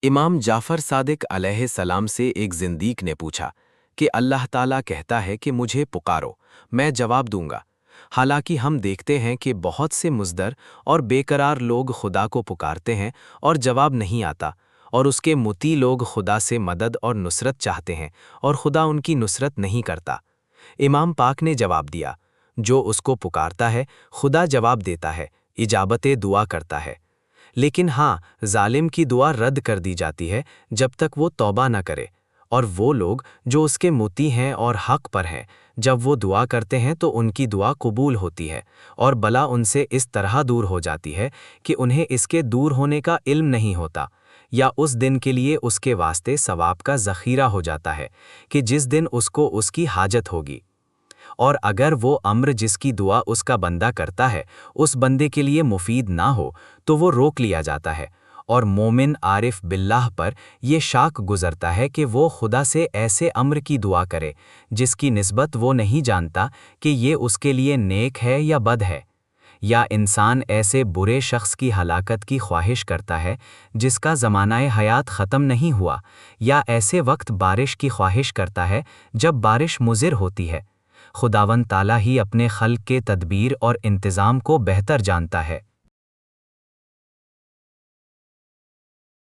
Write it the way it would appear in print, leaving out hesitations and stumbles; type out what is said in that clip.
इमाम जाफ़र सादिक अलैहिस्सलाम से एक ज़िंदीक ने पूछा कि अल्लाह ताला कहता है कि मुझे पुकारो, मैं जवाब दूंगा। हालांकि हम देखते हैं कि बहुत से मुज़दर और बेकरार लोग खुदा को पुकारते हैं और जवाब नहीं आता, और उसके मुती लोग खुदा से मदद और नुसरत चाहते हैं और खुदा उनकी नुसरत नहीं करता। इमाम पाक ने जवाब दिया, जो उसको पुकारता है खुदा जवाब देता है, इजाबते दुआ करता है। लेकिन हाँ, जालिम की दुआ रद्द कर दी जाती है जब तक वो तौबा न करे, और वो लोग जो उसके मुती हैं और हक पर हैं, जब वो दुआ करते हैं तो उनकी दुआ कबूल होती है, और बला उनसे इस तरह दूर हो जाती है कि उन्हें इसके दूर होने का इल्म नहीं होता, या उस दिन के लिए उसके वास्ते सवाब का ज़ख़ीरा हो जाता है कि जिस दिन उसको उसकी हाजत होगी। और अगर वो अम्र जिसकी दुआ उसका बंदा करता है उस बंदे के लिए मुफीद ना हो तो वो रोक लिया जाता है, और मोमिन आरिफ बिल्लाह पर ये शाक गुज़रता है कि वो खुदा से ऐसे अम्र की दुआ करे जिसकी निस्बत वो नहीं जानता कि ये उसके लिए नेक है या बद है। या इंसान ऐसे बुरे शख्स की हलाकत की ख्वाहिश करता है जिसका ज़मानाए हयात ख़त्म नहीं हुआ, या ऐसे वक्त बारिश की ख्वाहिश करता है जब बारिश मुज़िर होती है। खुदावंद ताला ही अपने खल्क के तदबीर और इंतज़ाम को बेहतर जानता है।